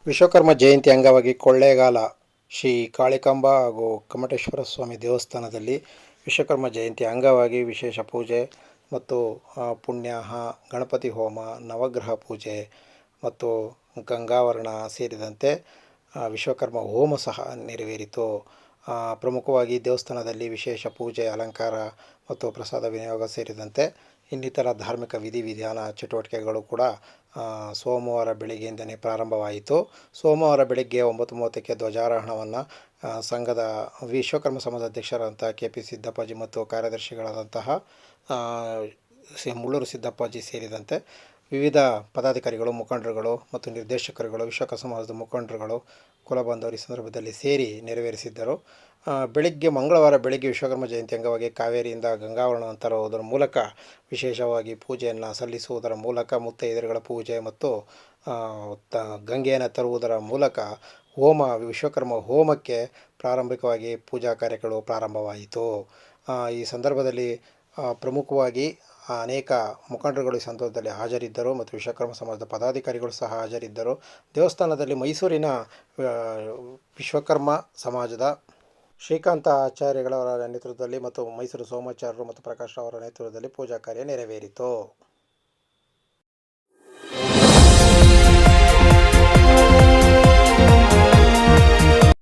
ವಿಶ್ವಕರ್ಮ ಜಯಂತಿ ಅಂಗವಾಗಿ ಕೊಳ್ಳೇಗಾಲ ಶ್ರೀ ಕಾಳಿಕಾಂಬ ಹಾಗೂ ಕಮಟೇಶ್ವರ ಸ್ವಾಮಿ ದೇವಸ್ಥಾನದಲ್ಲಿ ವಿಶ್ವಕರ್ಮ ಜಯಂತಿ ಅಂಗವಾಗಿ ವಿಶೇಷ ಪೂಜೆ ಮತ್ತು ಪುಣ್ಯಾಹ, ಗಣಪತಿ ಹೋಮ, ನವಗ್ರಹ ಪೂಜೆ ಮತ್ತು ಗಂಗಾವರಣ ಸೇರಿದಂತೆ ವಿಶ್ವಕರ್ಮ ಹೋಮ ಸಹ ನೆರವೇರಿತು. ಪ್ರಮುಖವಾಗಿ ದೇವಸ್ಥಾನದಲ್ಲಿ ವಿಶೇಷ ಪೂಜೆ, ಅಲಂಕಾರ ಮತ್ತು ಪ್ರಸಾದ ವಿನಿಯೋಗ ಸೇರಿದಂತೆ ಇನ್ನಿತರ ಧಾರ್ಮಿಕ ವಿಧಿವಿಧಾನ ಚಟುವಟಿಕೆಗಳು ಕೂಡ ಸೋಮವಾರ ಬೆಳಿಗ್ಗೆಯಿಂದಲೇ ಪ್ರಾರಂಭವಾಯಿತು. ಸೋಮವಾರ ಬೆಳಗ್ಗೆ 9:30ಕ್ಕೆ ಧ್ವಜಾರೋಹಣವನ್ನು ಸಂಘದ ವಿಶ್ವಕರ್ಮ ಸಮಾಜದ ಅಧ್ಯಕ್ಷರಾದಂಥ KP ಸಿದ್ದಪ್ಪಾಜಿ ಮತ್ತು ಕಾರ್ಯದರ್ಶಿಗಳಾದಂತಹ ಮುಳ್ಳೂರು ಸಿದ್ದಪ್ಪಾಜಿ ಸೇರಿದಂತೆ ವಿವಿಧ ಪದಾಧಿಕಾರಿಗಳು, ಮುಖಂಡರುಗಳು ಮತ್ತು ನಿರ್ದೇಶಕರುಗಳು, ವಿಶ್ವಕರ್ಮ ಸಮಾಜದ ಮುಖಂಡರುಗಳು, ಕುಲಬಾಂಧವರು ಈ ಸಂದರ್ಭದಲ್ಲಿ ಸೇರಿ ನೆರವೇರಿಸಿದ್ದರು. ಮಂಗಳವಾರ ಬೆಳಗ್ಗೆ ವಿಶ್ವಕರ್ಮ ಜಯಂತಿ ಅಂಗವಾಗಿ ಕಾವೇರಿಯಿಂದ ಗಂಗಾವರಣ ತರುವುದರ ಮೂಲಕ ವಿಶೇಷವಾಗಿ ಪೂಜೆಯನ್ನು ಸಲ್ಲಿಸುವುದರ ಮೂಲಕ ಮುತ್ತೈದೆಯರುಗಳ ಪೂಜೆ ಮತ್ತು ಗಂಗೆಯನ್ನು ತರುವುದರ ಮೂಲಕ ವಿಶ್ವಕರ್ಮ ಹೋಮಕ್ಕೆ ಪ್ರಾರಂಭಿಕವಾಗಿ ಪೂಜಾ ಕಾರ್ಯಗಳು ಪ್ರಾರಂಭವಾಯಿತು. ಈ ಸಂದರ್ಭದಲ್ಲಿ ಪ್ರಮುಖವಾಗಿ ಅನೇಕ ಮುಖಂಡರುಗಳು ಈ ಸಂದರ್ಭದಲ್ಲಿ ಹಾಜರಿದ್ದರು ಮತ್ತು ವಿಶ್ವಕರ್ಮ ಸಮಾಜದ ಪದಾಧಿಕಾರಿಗಳು ಸಹ ಹಾಜರಿದ್ದರು. ದೇವಸ್ಥಾನದಲ್ಲಿ ಮೈಸೂರಿನ ವಿಶ್ವಕರ್ಮ ಸಮಾಜದ ಶ್ರೀಕಾಂತ ಆಚಾರ್ಯಗಳವರ ನೇತೃತ್ವದಲ್ಲಿ ಮತ್ತು ಮೈಸೂರು ಸೋಮಾಚಾರ್ಯರು ಮತ್ತು ಪ್ರಕಾಶ್ ಅವರ ನೇತೃತ್ವದಲ್ಲಿ ಪೂಜಾ ಕಾರ್ಯ ನೆರವೇರಿತು.